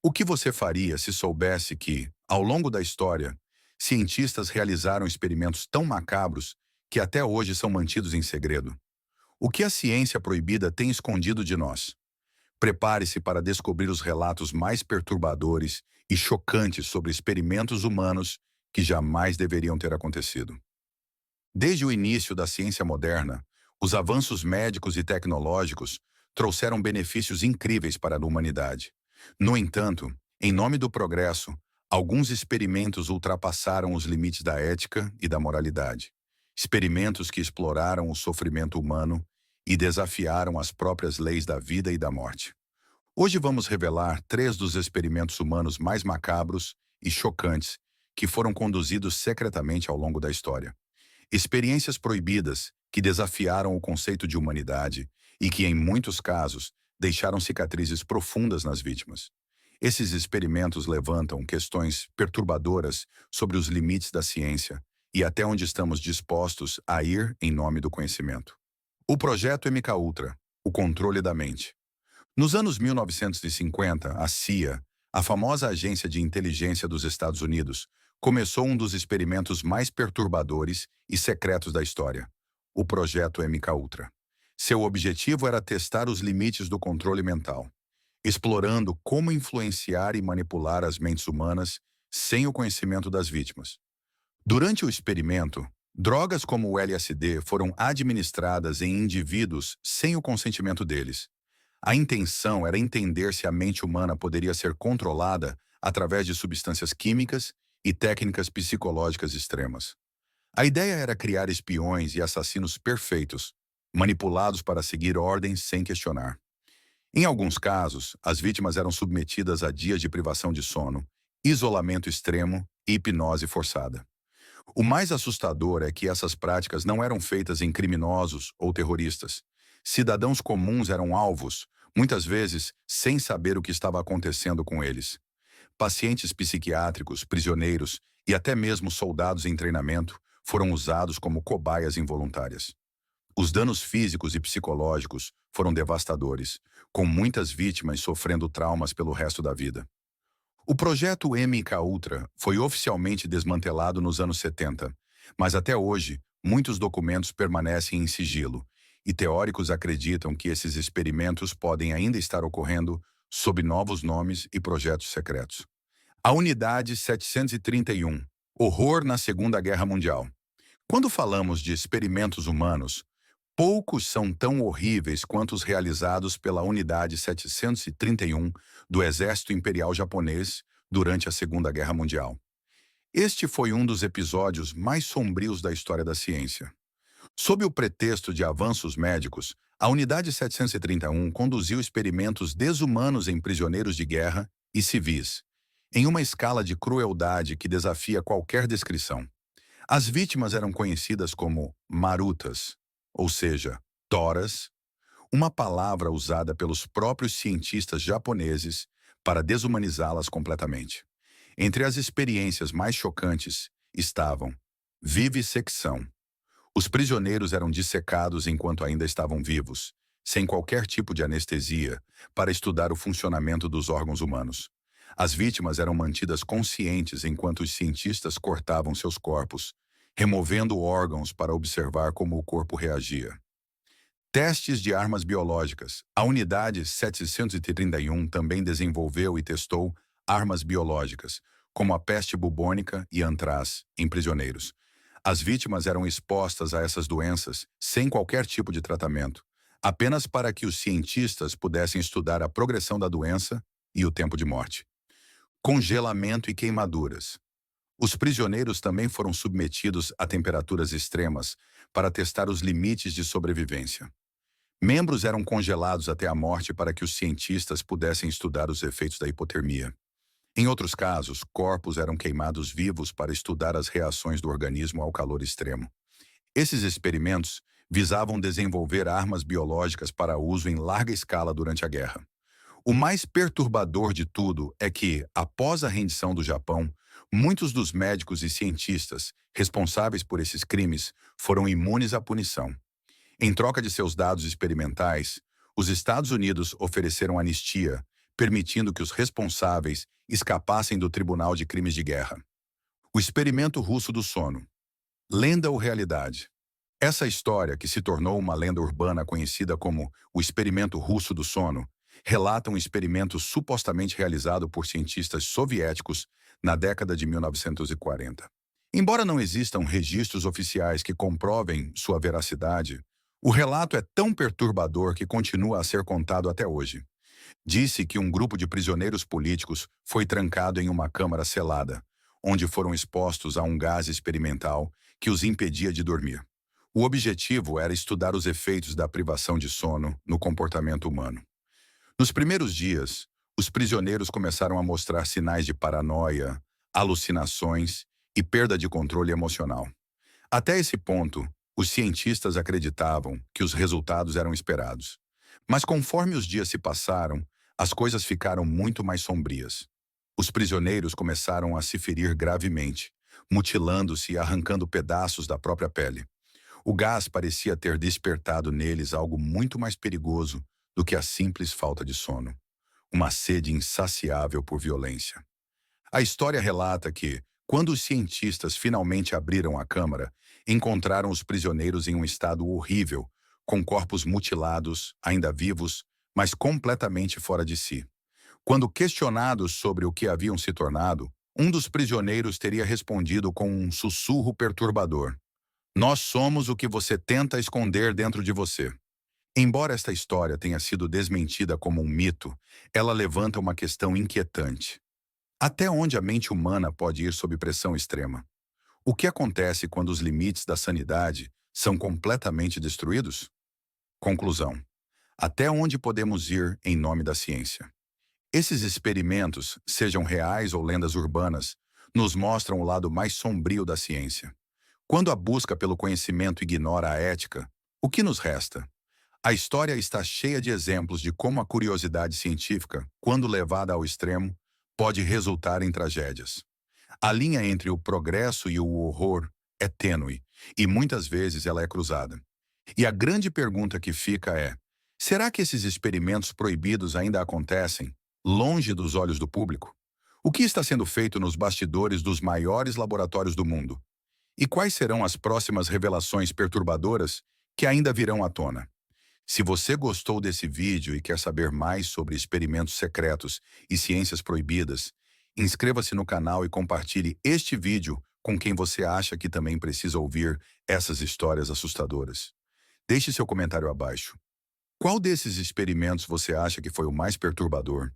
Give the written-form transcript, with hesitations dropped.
O que você faria se soubesse que, ao longo da história, cientistas realizaram experimentos tão macabros que até hoje são mantidos em segredo? O que a ciência proibida tem escondido de nós? Prepare-se para descobrir os relatos mais perturbadores e chocantes sobre experimentos humanos que jamais deveriam ter acontecido. Desde o início da ciência moderna, os avanços médicos e tecnológicos trouxeram benefícios incríveis para a humanidade. No entanto, em nome do progresso, alguns experimentos ultrapassaram os limites da ética e da moralidade. Experimentos que exploraram o sofrimento humano e desafiaram as próprias leis da vida e da morte. Hoje vamos revelar três dos experimentos humanos mais macabros e chocantes que foram conduzidos secretamente ao longo da história. Experiências proibidas que desafiaram o conceito de humanidade e que, em muitos casos, deixaram cicatrizes profundas nas vítimas. Esses experimentos levantam questões perturbadoras sobre os limites da ciência e até onde estamos dispostos a ir em nome do conhecimento. O projeto MKUltra, o controle da mente. Nos anos 1950, a CIA, a famosa agência de inteligência dos Estados Unidos, começou um dos experimentos mais perturbadores e secretos da história, o projeto MKUltra. Seu objetivo era testar os limites do controle mental, explorando como influenciar e manipular as mentes humanas sem o conhecimento das vítimas. Durante o experimento, drogas como o LSD foram administradas em indivíduos sem o consentimento deles. A intenção era entender se a mente humana poderia ser controlada através de substâncias químicas e técnicas psicológicas extremas. A ideia era criar espiões e assassinos perfeitos, manipulados para seguir ordens sem questionar. Em alguns casos, as vítimas eram submetidas a dias de privação de sono, isolamento extremo e hipnose forçada. O mais assustador é que essas práticas não eram feitas em criminosos ou terroristas. Cidadãos comuns eram alvos, muitas vezes sem saber o que estava acontecendo com eles. Pacientes psiquiátricos, prisioneiros e até mesmo soldados em treinamento foram usados como cobaias involuntárias. Os danos físicos e psicológicos foram devastadores, com muitas vítimas sofrendo traumas pelo resto da vida. O projeto MKUltra foi oficialmente desmantelado nos anos 70, mas até hoje muitos documentos permanecem em sigilo, e teóricos acreditam que esses experimentos podem ainda estar ocorrendo sob novos nomes e projetos secretos. A Unidade 731, horror na Segunda Guerra Mundial. Quando falamos de experimentos humanos, poucos são tão horríveis quanto os realizados pela Unidade 731 do Exército Imperial Japonês durante a Segunda Guerra Mundial. Este foi um dos episódios mais sombrios da história da ciência. Sob o pretexto de avanços médicos, a Unidade 731 conduziu experimentos desumanos em prisioneiros de guerra e civis, em uma escala de crueldade que desafia qualquer descrição. As vítimas eram conhecidas como marutas, ou seja, toras, uma palavra usada pelos próprios cientistas japoneses para desumanizá-las completamente. Entre as experiências mais chocantes estavam vivissecção. Os prisioneiros eram dissecados enquanto ainda estavam vivos, sem qualquer tipo de anestesia, para estudar o funcionamento dos órgãos humanos. As vítimas eram mantidas conscientes enquanto os cientistas cortavam seus corpos, removendo órgãos para observar como o corpo reagia. Testes de armas biológicas. A Unidade 731 também desenvolveu e testou armas biológicas, como a peste bubônica e antrás, em prisioneiros. As vítimas eram expostas a essas doenças sem qualquer tipo de tratamento, apenas para que os cientistas pudessem estudar a progressão da doença e o tempo de morte. Congelamento e queimaduras. Os prisioneiros também foram submetidos a temperaturas extremas para testar os limites de sobrevivência. Membros eram congelados até a morte para que os cientistas pudessem estudar os efeitos da hipotermia. Em outros casos, corpos eram queimados vivos para estudar as reações do organismo ao calor extremo. Esses experimentos visavam desenvolver armas biológicas para uso em larga escala durante a guerra. O mais perturbador de tudo é que, após a rendição do Japão, muitos dos médicos e cientistas responsáveis por esses crimes foram imunes à punição. Em troca de seus dados experimentais, os Estados Unidos ofereceram anistia, permitindo que os responsáveis escapassem do Tribunal de Crimes de Guerra. O experimento russo do sono. Lenda ou realidade? Essa história, que se tornou uma lenda urbana conhecida como o experimento russo do sono, relata um experimento supostamente realizado por cientistas soviéticos na década de 1940. Embora não existam registros oficiais que comprovem sua veracidade, o relato é tão perturbador que continua a ser contado até hoje. Disse que um grupo de prisioneiros políticos foi trancado em uma câmara selada, onde foram expostos a um gás experimental que os impedia de dormir. O objetivo era estudar os efeitos da privação de sono no comportamento humano. Nos primeiros dias, os prisioneiros começaram a mostrar sinais de paranoia, alucinações e perda de controle emocional. Até esse ponto, os cientistas acreditavam que os resultados eram esperados. Mas conforme os dias se passaram, as coisas ficaram muito mais sombrias. Os prisioneiros começaram a se ferir gravemente, mutilando-se e arrancando pedaços da própria pele. O gás parecia ter despertado neles algo muito mais perigoso do que a simples falta de sono, uma sede insaciável por violência. A história relata que, quando os cientistas finalmente abriram a câmara, encontraram os prisioneiros em um estado horrível, com corpos mutilados, ainda vivos, mas completamente fora de si. Quando questionados sobre o que haviam se tornado, um dos prisioneiros teria respondido com um sussurro perturbador: "Nós somos o que você tenta esconder dentro de você." Embora esta história tenha sido desmentida como um mito, ela levanta uma questão inquietante. Até onde a mente humana pode ir sob pressão extrema? O que acontece quando os limites da sanidade são completamente destruídos? Conclusão: até onde podemos ir em nome da ciência? Esses experimentos, sejam reais ou lendas urbanas, nos mostram o lado mais sombrio da ciência. Quando a busca pelo conhecimento ignora a ética, o que nos resta? A história está cheia de exemplos de como a curiosidade científica, quando levada ao extremo, pode resultar em tragédias. A linha entre o progresso e o horror é tênue, e muitas vezes ela é cruzada. E a grande pergunta que fica é: será que esses experimentos proibidos ainda acontecem, longe dos olhos do público? O que está sendo feito nos bastidores dos maiores laboratórios do mundo? E quais serão as próximas revelações perturbadoras que ainda virão à tona? Se você gostou desse vídeo e quer saber mais sobre experimentos secretos e ciências proibidas, inscreva-se no canal e compartilhe este vídeo com quem você acha que também precisa ouvir essas histórias assustadoras. Deixe seu comentário abaixo. Qual desses experimentos você acha que foi o mais perturbador?